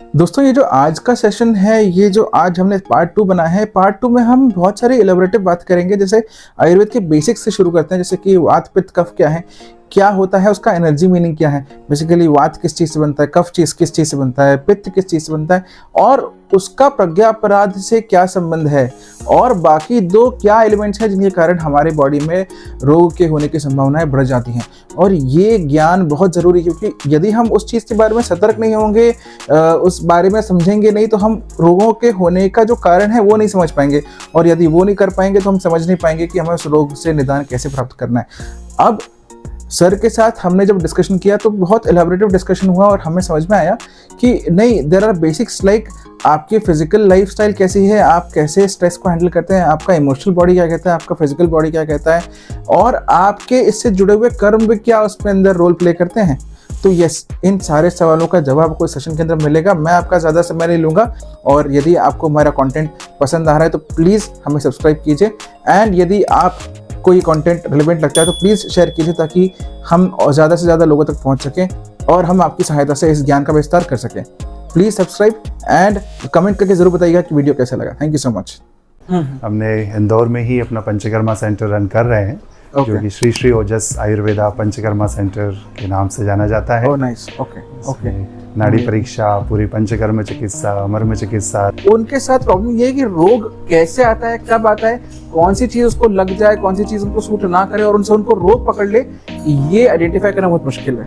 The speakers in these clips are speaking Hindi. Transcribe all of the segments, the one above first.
दोस्तों, ये जो आज का सेशन है, ये जो आज हमने पार्ट 2 बनाया है, पार्ट 2 में हम बहुत सारी इलैबोरेटिव बात करेंगे। जैसे आयुर्वेद के बेसिक्स से शुरू करते हैं, जैसे कि वात पित्त कफ क्या है, क्या होता है, उसका एनर्जी मीनिंग क्या है, बेसिकली वात किस चीज़ से बनता है, कफ चीज़ किस चीज़ से बनता है, पित्त किस चीज़ से बनता है, और उसका प्रज्ञा अपराध से क्या संबंध है, और बाकी दो क्या एलिमेंट्स हैं जिनके कारण हमारे बॉडी में रोग के होने की संभावनाएं बढ़ जाती हैं। और ये ज्ञान बहुत ज़रूरी है, क्योंकि यदि हम उस चीज़ के बारे में सतर्क नहीं होंगे, उस बारे में समझेंगे नहीं, तो हम रोगों के होने का जो कारण है वो नहीं समझ पाएंगे, और यदि वो नहीं कर पाएंगे तो हम समझ नहीं पाएंगे कि हमें उस रोग से निदान कैसे प्राप्त करना है। अब सर के साथ हमने जब डिस्कशन किया तो बहुत एलैबोरेटिव डिस्कशन हुआ, और हमें समझ में आया कि नहीं, देयर आर बेसिक्स लाइक आपकी फिजिकल लाइफस्टाइल कैसी है, आप कैसे स्ट्रेस को हैंडल करते हैं, आपका इमोशनल बॉडी क्या कहता है, आपका फिजिकल बॉडी क्या कहता है, और आपके इससे जुड़े हुए कर्म भी क्या उसमें अंदर रोल प्ले करते हैं। तो यस, इन सारे सवालों का जवाब आपको इस सेशन के अंदर मिलेगा। मैं आपका ज़्यादा समय नहीं लूँगा, और यदि आपको हमारा कंटेंट पसंद आ रहा है तो प्लीज़ हमें सब्सक्राइब कीजिए, एंड यदि आप कोई कंटेंट रिलेवेंट लगता है तो प्लीज़ शेयर कीजिए, ताकि हम ज़्यादा से ज़्यादा लोगों तक पहुंच सकें और हम आपकी सहायता से इस ज्ञान का विस्तार कर सकें। प्लीज़ सब्सक्राइब एंड कमेंट करके ज़रूर बताइएगा कि वीडियो कैसा लगा। Thank you so much. हमने इंदौर में ही अपना पंचकर्मा सेंटर रन कर रहे हैं, जो कि श्री श्री ओजस आयुर्वेदा पंचकर्मा सेंटर के नाम से जाना जाता है। Oh nice, okay okay. नाड़ी परीक्षा, पूरी पंचकर्म चिकित्सा, मर्म चिकित्सा। उनके साथ प्रॉब्लम ये है कि रोग कैसे आता है, कब आता है, कौन सी चीज़ उसको लग जाए, कौन सी चीज़ उनको सूट ना करे और उनसे उनको रोग पकड़ ले, ये आइडेंटिफाई करना बहुत मुश्किल है।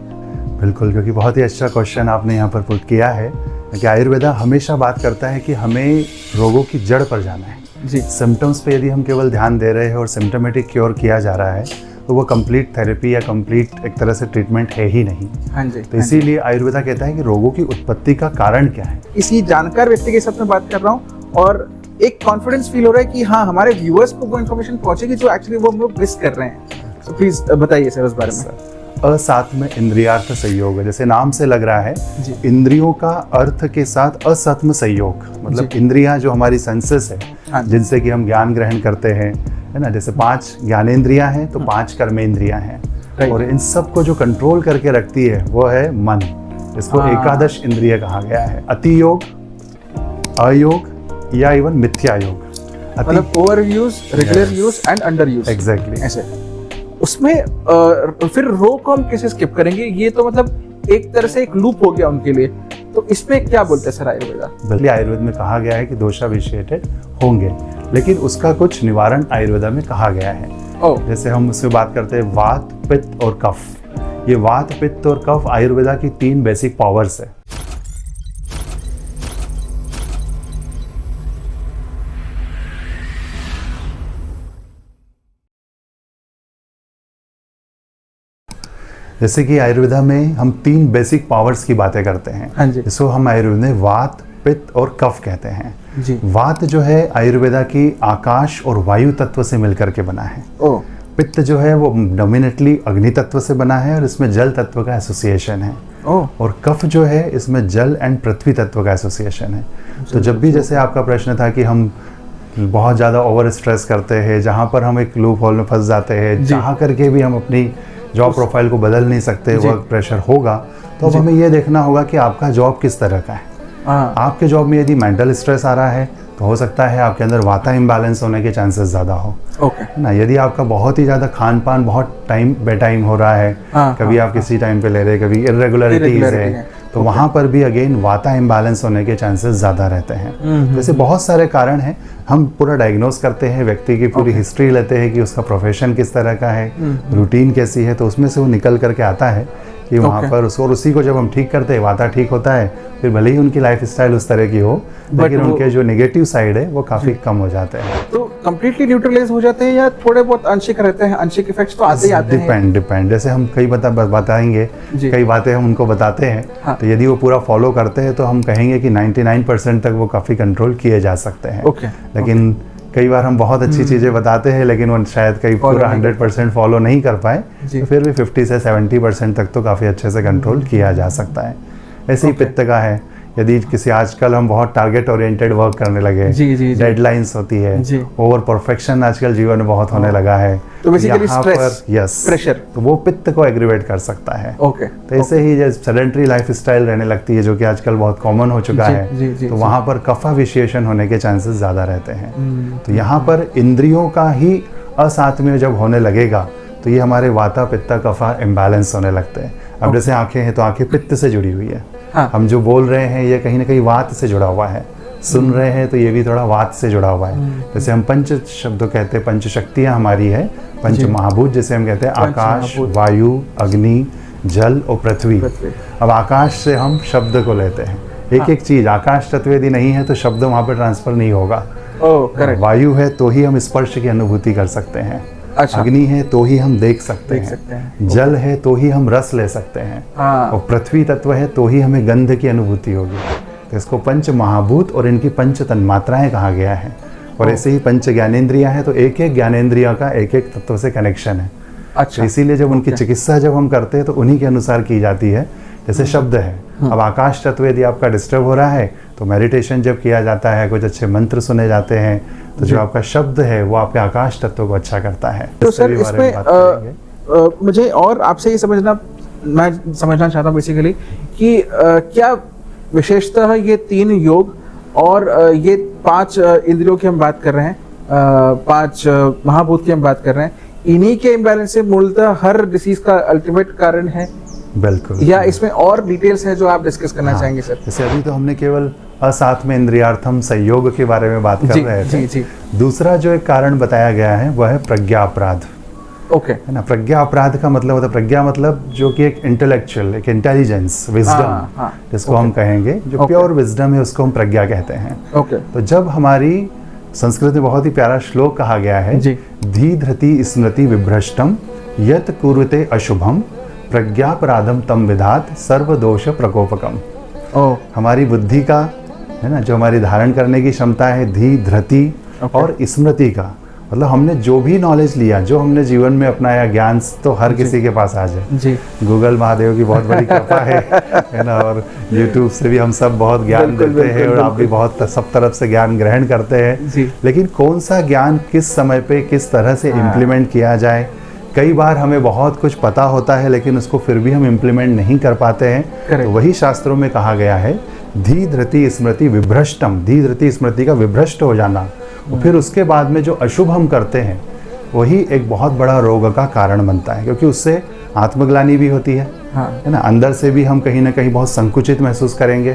बिल्कुल, क्योंकि बहुत ही अच्छा क्वेश्चन आपने यहाँ पर पुट किया है कि आयुर्वेदा हमेशा बात करता है कि हमें रोगों की जड़ पर जाना है जी। सिम्टम्स पे यदि हम केवल ध्यान दे रहे हैं और सिम्टोमेटिक क्योर किया जा रहा है, तो वो कंप्लीट थेरेपी या कंप्लीट एक तरह से ट्रीटमेंट है ही नहीं। हाँ जी। तो इसीलिए आयुर्वेदा कहता है कि रोगों की उत्पत्ति का कारण क्या है। इसी जानकार व्यक्ति के साथ मैं बात कर रहा हूँ, और एक कॉन्फिडेंस फील हो रहा है कि हाँ, हमारे व्यूअर्स को वो इन्फॉर्मेशन पहुंचेगी जो एक्चुअली वो हम लोग मिस कर रहे हैं। तो प्लीज बताइए सर उस बारे में। असात्म इंद्रियार्थ संयोग है, जैसे नाम से लग रहा है, इंद्रियों का अर्थ के साथ असत्म संयोग, मतलब इंद्रियां जो हमारी सेंसेस है, हाँ, जिनसे कि हम ज्ञान ग्रहण करते हैं, है ना। जैसे 5 ज्ञानेंद्रियां हैं तो 5 कर्मेंद्रियां हैं, और इन सब को जो कंट्रोल करके रखती है वो है मन। इसको एकादश इंद्रिय कहा गया है। अति योग, अयोग या इवन मिथ्या योग, मतलब over use, regular use and under use. Exactly. ऐसे उसमें फिर रोग को हम कैसे स्किप करेंगे? ये तो मतलब एक तरह से एक लूप हो गया उनके लिए। तो इसमें क्या बोलते हैं सर आयुर्वेदा? बल्कि आयुर्वेद में कहा गया है कि दोषा विशिएटेड होंगे, लेकिन उसका कुछ निवारण आयुर्वेदा में कहा गया है। जैसे हम उसमें बात करते हैं वात, पित्त और कफ। ये वात, पित्त और कफ आयुर्वेदा की 3 बेसिक पावर्स है। जैसे कि आयुर्वेदा में हम 3 बेसिक पावर्स की बातें करते हैं। हाँ जी। इसको हम आयुर्वेद में वात, पित्त और कफ कहते हैं जी। वात जो है आयुर्वेदा की आकाश और वायु तत्व से मिलकर के बना है। पित्त जो है वो डोमिनेटली अग्नि तत्व से बना है, और इसमें जल तत्व का एसोसिएशन है। और कफ जो है इसमें जल एंड पृथ्वी तत्व का एसोसिएशन है। तो जब भी, जैसे आपका प्रश्न था कि हम बहुत ज़्यादा ओवर स्ट्रेस करते हैं, जहाँ पर हम एक लूप होल में फंस जाते हैं, जहाँ करके भी हम अपनी जॉब प्रोफाइल को बदल नहीं सकते, वर्क प्रेशर होगा, तो अब हमें ये देखना होगा कि आपका जॉब किस तरह का है। आपके जॉब में यदि मेंटल स्ट्रेस आ रहा है तो हो सकता है आपके अंदर वाता इम्बैलेंस होने के चांसेस ज़्यादा हो। ना, यदि आपका बहुत ही ज़्यादा खान पान बहुत टाइम बे टाइम हो रहा है, कभी आप किसी टाइम पे ले रहे, कभी इरेगुलरिटीज है, तो वहाँ पर भी अगेन वाता इम्बैलेंस होने के चांसेस ज़्यादा रहते हैं। जैसे बहुत सारे कारण हैं, हम पूरा डायग्नोस करते हैं, व्यक्ति की पूरी हिस्ट्री लेते हैं कि उसका प्रोफेशन किस तरह का है, रूटीन कैसी है, तो उसमें से वो निकल करके आता है कि वहाँ पर उसको, और उसी को जब हम ठीक करते हैं, वाता ठीक होता है, फिर भले ही उनकी लाइफ स्टाइल उस तरह की हो, लेकिन उनके जो नेगेटिव साइड है वो काफ़ी कम हो जाते हैं। तो कंप्लीटली न्यूट्रलाइज हो जाते हैं या थोड़े बहुत आंशिक रहते हैं? आंशिक इफेक्ट्स तो आते ही आते हैं। डिपेंड। जैसे हम कई बताएंगे, कई बातें हम उनको बताते हैं, तो यदि वो पूरा फॉलो करते हैं तो हम कहेंगे कि 99% तक वो काफ़ी कंट्रोल किए जा सकते हैं। लेकिन कई बार हम बहुत अच्छी चीज़ें बताते हैं, लेकिन वो शायद कई पूरा 100% फॉलो नहीं कर पाए, तो फिर भी 50 से 70% तक तो काफ़ी अच्छे से कंट्रोल किया जा सकता है। ऐसे ही पित्त का है, यदि किसी आजकल हम बहुत टारगेट ओरिएंटेड वर्क करने लगे, डेडलाइंस होती है, ओवर परफेक्शन आजकल जीवन में बहुत होने लगा है, तो बेसिकली स्ट्रेस, प्रेशर, तो वो पित्त को एग्रीवेट कर सकता है। तो ऐसे ही जैसे सेडेंटरी लाइफ स्टाइल रहने लगती है, जो कि आजकल बहुत कॉमन हो चुका है, तो वहाँ पर कफा विशेषण होने के चांसेस ज़्यादा रहते हैं। तो यहाँ पर इंद्रियों का ही असात्म्य जब होने लगेगा तो ये हमारे वाता पित्ता कफा इम्बैलेंस होने लगते हैं। अब जैसे आंखें हैं तो आंखें पित्त से जुड़ी हुई है, हम जो बोल रहे हैं ये कहीं ना कहीं वात से जुड़ा हुआ है, सुन रहे हैं तो ये भी थोड़ा वात से जुड़ा हुआ है। जैसे हम पंच शब्द कहते हैं, पंच शक्तियाँ हमारी है, पंच महाभूत जैसे हम कहते हैं, आकाश, वायु, अग्नि, जल और पृथ्वी। अब आकाश से हम शब्द को लेते हैं, एक एक चीज, आकाश तत्व यदि नहीं है तो शब्द वहाँ पर ट्रांसफर नहीं होगा। वायु है तो ही हम स्पर्श की अनुभूति कर सकते हैं, अग्नि है तो ही हम देख सकते हैं, जल है तो ही हम रस ले सकते हैं, और पृथ्वी तत्व है तो ही हमें गंध की अनुभूति होगी। तो इसको पंच महाभूत और इनकी पंच तन्मात्राएं कहा गया है। और ऐसे ही पंच ज्ञानेंद्रियां हैं, तो एक एक ज्ञानेंद्रिया का एक एक तत्व से कनेक्शन है। अच्छा, इसीलिए जब उनकी चिकित्सा जब हम करते हैं तो उन्हीं के अनुसार की जाती है। जैसे शब्द है, अब आकाश तत्व यदि आपका डिस्टर्ब हो रहा है तो मेडिटेशन जब किया जाता है, कुछ अच्छे मंत्र सुने जाते हैं, तो जो आपका शब्द है वो आपके आकाश तत्व को अच्छा करता है। तो सर इसमें मुझे और आपसे ये मैं समझना चाहता हूँ बेसिकली कि क्या विशेषतः ये 3 योग और ये 5 इंद्रियों की हम बात कर रहे हैं, 5 महाभूत की हम बात कर रहे हैं, इन्हीं के इम्बैलेंस से मूलतः हर डिसीज का अल्टीमेट कारण है? बिल्कुल। या इसमें और डिटेल्स है जो आप डिस्कस करना चाहेंगे सर? जैसे अभी तो हमने केवल असात्म इंद्रियार्थम संयोग के बारे में बात कर रहे थे। जी। दूसरा जो एक कारण बताया गया है वह है प्रज्ञा अपराध। ओके, है ना। प्रज्ञा अपराध का मतलब होता है, प्रज्ञा मतलब जो कि एक इंटेलेक्चुअल, एक इंटेलिजेंस, विजडम जिसको हम कहेंगे, जो प्योर विजडम है उसको हम प्रज्ञा कहते हैं। ओके, तो जब हमारी संस्कृत में बहुत ही प्यारा श्लोक कहा गया है, धी धृति स्मृति विभ्रष्टम यत कुरुते अशुभम प्रज्ञापराधम तम विधात सर्वदोष प्रकोपकम। हमारी बुद्धि का, है ना, जो हमारी धारण करने की क्षमता है, धी धृति और स्मृति का मतलब हमने जो भी नॉलेज लिया, जो हमने जीवन में अपनाया, ज्ञान तो हर किसी के पास आ जाए जी। गूगल महादेव की बहुत बड़ी कृपा है ना, और यूट्यूब से भी हम सब बहुत ज्ञान देते हैं और आप भी बहुत सब तरफ से ज्ञान ग्रहण करते हैं। लेकिन कौन सा ज्ञान किस समय पे किस तरह से इम्प्लीमेंट किया जाए, कई बार हमें बहुत कुछ पता होता है लेकिन उसको फिर भी हम इम्प्लीमेंट नहीं कर पाते हैं। तो वही शास्त्रों में कहा गया है, धी धृति स्मृति विभ्रष्टम, धी धृति स्मृति का विभ्रष्ट हो जाना, और फिर उसके बाद में जो अशुभ हम करते हैं वही एक बहुत बड़ा रोग का कारण बनता है, क्योंकि उससे आत्मग्लानि भी होती है, है ना, अंदर से भी हम कहीं ना कहीं बहुत संकुचित महसूस करेंगे।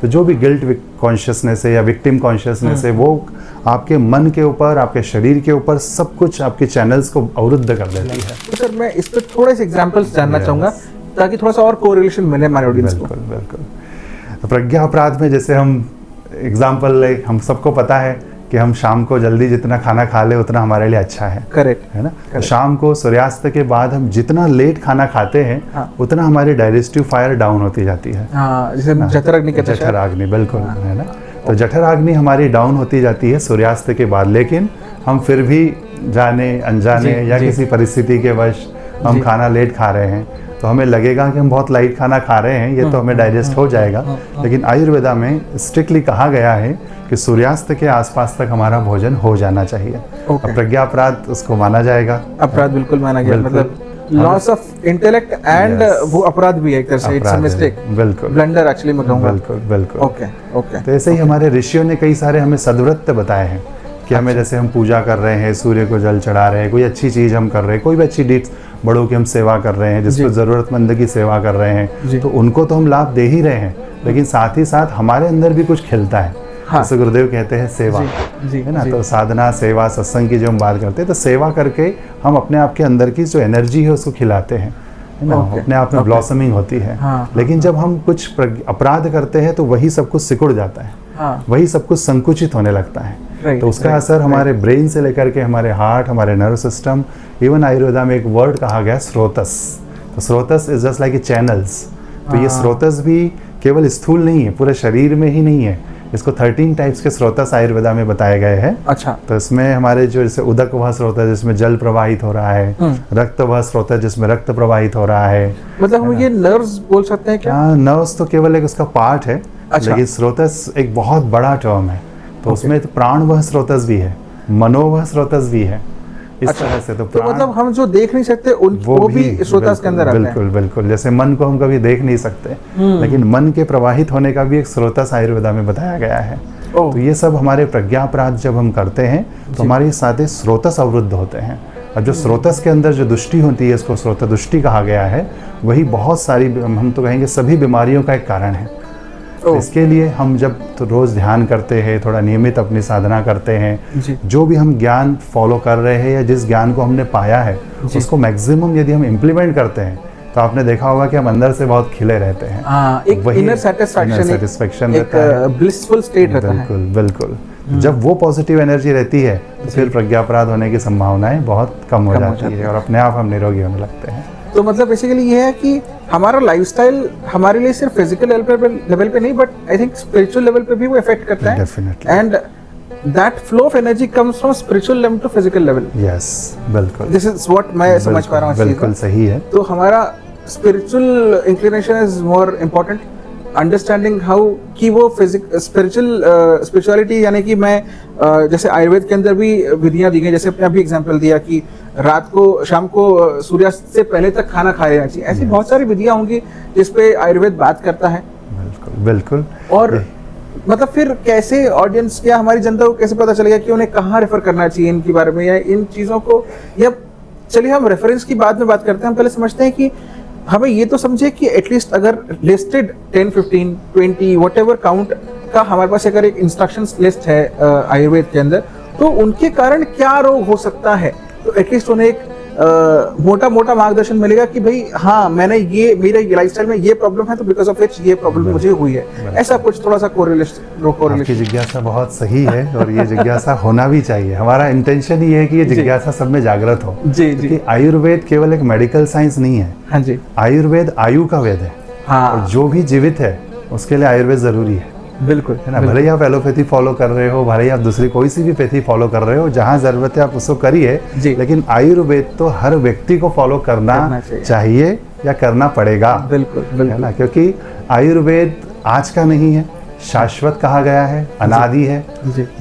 तो जो भी गिल्ट कॉन्शियसनेस है या विक्टिम कॉन्शियसनेस है, वो आपके मन के ऊपर, आपके शरीर के ऊपर सब कुछ आपके चैनल्स को अवरुद्ध कर देती है। तो सर मैं इस पर थोड़े से एग्जांपल्स जानना चाहूँगा ताकि थोड़ा सा और कोरिलेशन मिले हमारे ऑडियंस को। बिल्कुल बिल्कुल। तो प्रज्ञा अपराध में जैसे हम एग्जाम्पल ले, हम सबको पता है कि हम शाम को जल्दी जितना खाना खा ले उतना हमारे लिए अच्छा है। करेक्ट, है ना। तो शाम को सूर्यास्त के बाद हम जितना लेट खाना खाते हैं उतना हमारी डाइजेस्टिव फायर डाउन होती जाती है। जैसे जठराग्नि, बिल्कुल, है ना। तो जठराग्नि हमारी डाउन होती जाती है सूर्यास्त के बाद, लेकिन हम फिर भी जाने अनजाने या किसी परिस्थिति के वश हम खाना लेट खा रहे हैं, तो हमें लगेगा कि हम बहुत लाइट खाना खा रहे हैं, ये तो हमें डाइजेस्ट हो जाएगा। लेकिन आयुर्वेदा में स्ट्रिक्टली कहा गया है कि सूर्यास्त के आसपास तक हमारा भोजन हो जाना चाहिए। प्रज्ञा अपराध उसको माना जाएगा, अपराध बिल्कुल माना गया, मतलब लॉस ऑफ इंटेलेक्ट एंड वो अपराध भी है एक तरह से, इट्स अ मिस्टेक, बिल्कुल, ब्लंडर एक्चुअली मैं कहूँगा। बिल्कुल बिल्कुल। Okay okay. तो ऐसे ही हमारे ऋषियों ने कई सारे हमें सद्व्रत बताए हैं कि हमें, जैसे हम पूजा कर रहे हैं, सूर्य को जल चढ़ा रहे हैं, कोई अच्छी चीज़ हम कर रहे हैं, कोई भी अच्छी डीड्स, बड़ों की हम सेवा कर रहे हैं, जिसको ज़रूरतमंद की सेवा कर रहे हैं, तो उनको तो हम लाभ दे ही रहे हैं, लेकिन साथ ही साथ हमारे अंदर भी कुछ खिलता है। जैसे गुरुदेव कहते हैं सेवा, है ना। तो साधना, सेवा, सत्संग की जो हम बात करते हैं, तो सेवा करके हम अपने आप के अंदर की जो एनर्जी है उसको खिलाते हैं, है ना, अपने आप में ब्लॉसमिंग होती है। लेकिन जब हम कुछ अपराध करते हैं तो वही सब कुछ सिकुड़ जाता है, वही सब कुछ संकुचित होने लगता है। तो उसका असर हमारे ब्रेन से लेकर के हमारे हार्ट, हमारे नर्व सिस्टम, इवन आयुर्वेदा में एक वर्ड कहा गया स्रोतस। तो स्रोतस is just like a channels. तो ये स्रोतस भी केवल स्थूल नहीं है, पूरे शरीर में ही नहीं है, इसको 13 टाइप्स के स्रोतस आयुर्वेदा में बताए गए हैं। अच्छा। तो इसमें हमारे जो जैसे उदक वह स्रोत है जिसमें जल प्रवाहित हो रहा है, रक्त वह स्रोत है जिसमें रक्त प्रवाहित हो रहा है। मतलब हम ये नर्व्स बोल सकते हैं क्या? नर्व्स तो केवल एक उसका पार्ट है, अच्छा। लेकिन स्रोतस एक बहुत बड़ा टर्म है, तो उसमें तो प्राण वह स्रोतस भी है, मनो वह स्रोतस भी है, इस तरह से। तो मतलब हम जो देख नहीं सकते वो भी स्रोतस के अंदर आता है। बिल्कुल बिल्कुल, जैसे मन को हम कभी देख नहीं सकते, लेकिन मन के प्रवाहित होने का भी एक स्रोतस आयुर्वेदा में बताया गया है। तो ये सब हमारे प्रज्ञापराध जब हम करते हैं तो हमारे साथ स्रोतस अवरुद्ध होते हैं, और जो स्रोतस के अंदर जो दुष्टि होती है, इसको स्रोत दुष्टि कहा गया है, वही बहुत सारी, हम तो कहेंगे सभी बीमारियों का एक कारण है। इसके लिए हम जब तो रोज़ ध्यान करते हैं, थोड़ा नियमित अपनी साधना करते हैं, जो भी हम ज्ञान फॉलो कर रहे हैं या जिस ज्ञान को हमने पाया है उसको मैक्सिमम यदि हम इम्प्लीमेंट करते हैं, तो आपने देखा होगा कि हम अंदर से बहुत खिले रहते हैं। एक इनर सेटिस्फैक्शन रहता है, ब्लिसफुल स्टेट रहता है। बिल्कुल बिल्कुल। जब वो पॉजिटिव एनर्जी रहती है तो फिर प्रज्ञापराध होने की संभावनाएं बहुत कम हो जाती है और अपने आप हम निरोगी होने लगते हैं। तो मतलब बेसिकली ये है कि हमारा लाइफस्टाइल हमारे लिए सिर्फ फिजिकल लेवल पे नहीं, but I think spiritual level पे भी वो इफेक्ट करता है। Definitely. And that flow of energy comes from spiritual level to physical level. Yes, बिल्कुल। दिस इज व्हाट मैं समझ पा रहा हूँ। बिल्कुल सही है। तो हमारा spiritual inclination is more important, understanding how कि वो स्पिरिचुअलिटी, यानी कि मैं जैसे आयुर्वेद के अंदर भी विधियां दी गई, जैसे आपने अभी एग्जांपल दिया कि रात को शाम को सूर्यास्त से पहले तक खाना खा लेना चाहिए, ऐसी बहुत सारी विधियां होंगी जिसपे आयुर्वेद बात करता है। बिल्कुल बिल्कुल। और मतलब फिर कैसे ऑडियंस या हमारी जनता को कैसे पता चलेगा कि उन्हें कहाँ रेफर करना चाहिए इनके बारे में, या इन चीज़ों को, या चलिए हम रेफरेंस की बाद में बात करते हैं। हम पहले समझते हैं कि हमें ये तो समझे कि एटलीस्ट अगर लिस्टेड 10, 15, 20 व्हाटएवर काउंट का हमारे पास अगर एक इंस्ट्रक्शंस लिस्ट है आयुर्वेद के अंदर, तो उनके कारण क्या रोग हो सकता है, तो एटलीस्ट उन्हें एक मोटा मोटा मार्गदर्शन मिलेगा कि भाई हाँ, मैंने ये, मेरे लाइफस्टाइल में ये प्रॉब्लम है, तो बिकॉज ऑफ विच ये प्रॉब्लम मुझे हुई है। ऐसा कुछ थोड़ा सा कोरिलेशन। आपकी जिज्ञासा बहुत सही है और ये जिज्ञासा होना भी चाहिए। हमारा इंटेंशन ही है कि ये जिज्ञासा सब में जागृत हो। जी जी। क्योंकि आयुर्वेद केवल एक मेडिकल साइंस नहीं है। हाँ जी। आयुर्वेद आयु का वेद है। हाँ। और जो भी जीवित है उसके लिए आयुर्वेद जरूरी है। बिल्कुल, है ना। भले ही आप एलोपैथी फॉलो कर रहे हो, भले ही आप दूसरी कोई सी भी पैथी फॉलो कर रहे हो, जहाँ जरूरत है आप उसको करिए, लेकिन आयुर्वेद तो हर व्यक्ति को फॉलो करना चाहिए या करना पड़ेगा। बिल्कुल बिल्कुल। है ना, क्योंकि आयुर्वेद आज का नहीं है, शाश्वत कहा गया है, अनादि है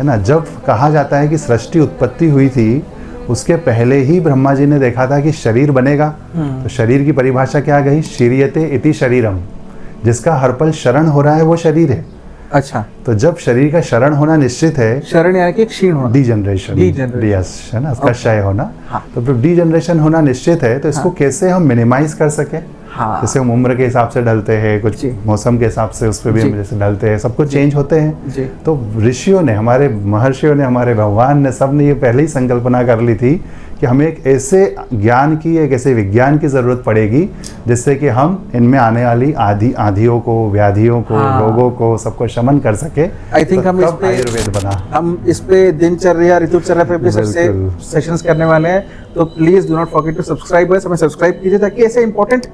ना। जब कहा जाता है कि सृष्टि उत्पत्ति हुई थी, उसके पहले ही ब्रह्मा जी ने देखा था कि शरीर बनेगा। तो शरीर की परिभाषा क्या गई? शीर्यते इति शरीरम, जिसका हर पल शरण हो रहा है वो शरीर है। अच्छा। तो जब शरीर का शरण होना निश्चित है, शरण यानी कि क्षीण होना, डीजनरेशन, है ना, उसका क्षय होना। हाँ। तो जब डीजनरेशन होना निश्चित है, तो इसको कैसे हम मिनिमाइज कर सके? हाँ। जैसे हम उम्र के हिसाब से ढलते हैं, कुछ मौसम के हिसाब से उस पर भी हम जैसे ढलते हैं, सब कुछ चेंज होते हैं। तो ऋषियों ने, हमारे महर्षियों ने, हमारे भगवान ने, सब ने ये पहले ही संकल्पना कर ली थी कि हमें एक ऐसे ज्ञान की, एक ऐसे विज्ञान की जरूरत पड़ेगी जिससे कि हम इनमें आने वाली आधियों को, व्याधियों को, रोगों को, सबको शमन कर सके। आई थिंक हम इस पे आयुर्वेद बना, हम इस पे दिनचर्या, ऋतुचर्या पे भी सेशंस करने वाले हैं। तो please do not forget to subscribe us, हमें सब्सक्राइब कीजिए ताकि ऐसे इंपॉर्टेंट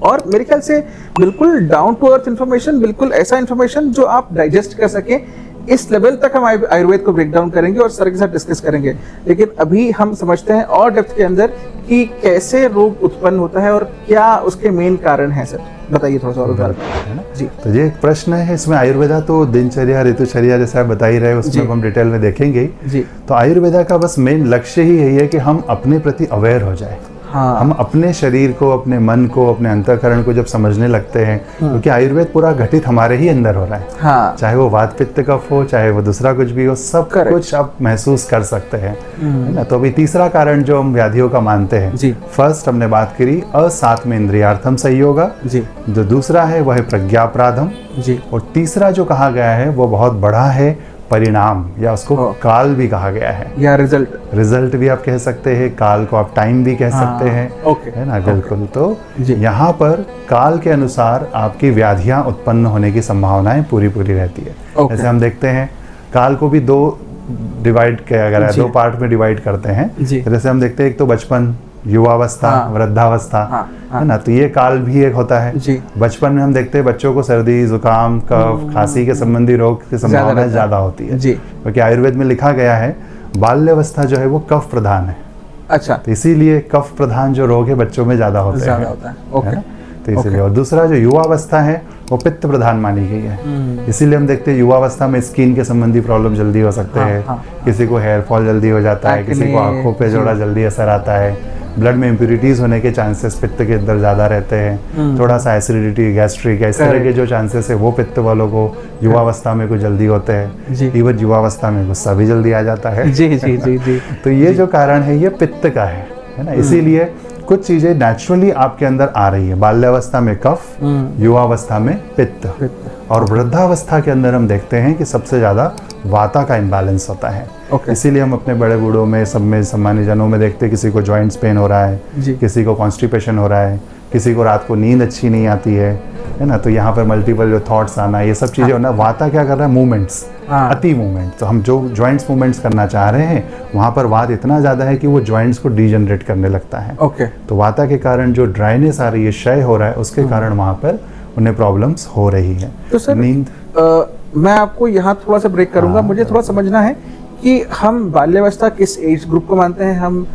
और मेरे ख्याल से बिल्कुल डाउन टू अर्थ इन्फॉर्मेशन, बिल्कुल ऐसा इन्फॉर्मेशन जो आप डाइजेस्ट कर सके, इस लेवल तक हम आयुर्वेद को ब्रेक डाउन करेंगे और सर के साथ डिस्कस करेंगे। लेकिन अभी हम समझते हैं और डेप्थ के अंदर कि कैसे रोग उत्पन्न होता है और क्या उसके मेन कारण है। सर बताइए थोड़ा सा और जी। तो ये एक प्रश्न है, इसमें आयुर्वेदा तो दिनचर्या, ऋतुचर्या जैसे आप बता ही रहे, उसमें हम डिटेल में देखेंगे जी। तो आयुर्वेदा का बस मेन लक्ष्य ही यही है कि हम अपने प्रति अवेयर हो जाए। हाँ। हम अपने शरीर को, अपने मन को, अपने अंतःकरण को जब समझने लगते हैं, क्योंकि आयुर्वेद पूरा घटित हमारे ही अंदर हो रहा है। हाँ। चाहे वो वात पित्त कफ हो, चाहे वो दूसरा कुछ भी हो, सब कुछ आप महसूस कर सकते हैं, है ना। तो अभी तीसरा कारण जो हम व्याधियों का मानते हैं, फर्स्ट हमने बात करी असात्म इंद्रियार्थम संयोगा जी, जो दूसरा है वह है प्रज्ञापराधम जी, और तीसरा जो कहा गया है वो बहुत बड़ा है, परिणाम, या उसको काल भी कहा गया है, या रिजल्ट भी आप कह सकते हैं, काल को आप टाइम भी कह सकते हैं, है ना। बिल्कुल। तो यहाँ पर काल के अनुसार आपकी व्याधियां उत्पन्न होने की संभावनाएं पूरी रहती है। जैसे हम देखते हैं काल को भी दो पार्ट में डिवाइड करते हैं। जैसे हम देखते हैं एक तो बचपन, युवावस्था, वृद्धावस्था, है ना। तो ये काल भी एक होता है। बचपन में हम देखते हैं बच्चों को सर्दी, जुकाम, कफ, खांसी के संबंधी रोग की संभावना ज्यादा होती है, क्योंकि आयुर्वेद में लिखा गया है बाल्यावस्था जो है वो कफ प्रधान है। अच्छा। तो इसीलिए कफ प्रधान जो रोग है बच्चों में ज्यादा होते हैं, है ना। तो इसीलिए। और दूसरा जो युवावस्था है वो पित्त प्रधान मानी गई है, इसीलिए हम देखते हैं युवावस्था में स्किन के संबंधी प्रॉब्लम जल्दी हो सकते हैं, किसी को हेयर फॉल जल्दी हो जाता है, किसी को आंखों पे थोड़ा जल्दी असर आता है, ब्लड में इम्प्योरिटीज होने के चांसेस पित्त के अंदर ज़्यादा रहते हैं, थोड़ा सा एसिडिटी, गैस्ट्रिक, इस तरह के जो चांसेस है वो पित्त वालों को युवावस्था में कुछ जल्दी होते हैं। इवन युवावस्था में गुस्सा भी जल्दी आ जाता है। जी जी जी जी। तो ये जो कारण है ये पित्त का है ना। इसीलिए कुछ चीजें नेचुरली आपके अंदर आ रही है। बाल्यावस्था में कफ, युवावस्था में पित्त, और वृद्धावस्था के अंदर हम देखते हैं कि सबसे ज्यादा वाता का इम्बैलेंस होता है। इसीलिए हम अपने बड़े बूढ़ों में, सब में, सामान्य जनों में देखते हैं किसी को जॉइंट्स पेन हो रहा है, किसी को कॉन्स्टिपेशन हो रहा है, किसी को रात को नींद अच्छी नहीं आती है ना। तो यहाँ पर मल्टीपल जो थॉट्स आना, ये सब चीजें होना। वाता क्या कर रहा है? मूवमेंट्स, अति मूवमेंट। तो हम जो जॉइंट्स मूवमेंट्स करना चाह रहे हैं वहाँ पर वात इतना ज़्यादा है कि वो जॉइंट्स को डीजनरेट करने लगता है। तो वाता के कारण जो ड्राइनेस आ रही है, क्षय हो रहा है, उसके कारण वहाँ पर उन्हें प्रॉब्लम्स हो रही है। तो सर नींद, मैं आपको यहाँ थोड़ा सा ब्रेक करूंगा। मुझे थोड़ा समझना है कि हम बाल्यावस्था किस एज ग्रुप को मानते हैं, हम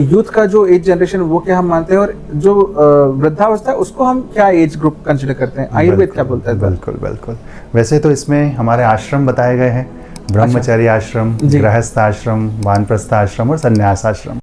यूथ का जो एज जनरेशन वो क्या हम मानते हैं, और जो वृद्धावस्था है उसको हम क्या एज ग्रुप कंसिडर करते हैं? आयुर्वेद क्या बोलता है? बिल्कुल बिल्कुल। वैसे तो इसमें हमारे आश्रम बताए गए हैं, ब्रह्मचर्य आश्रम, गृहस्थ आश्रम, वानप्रस्थ आश्रम और संन्यास आश्रम।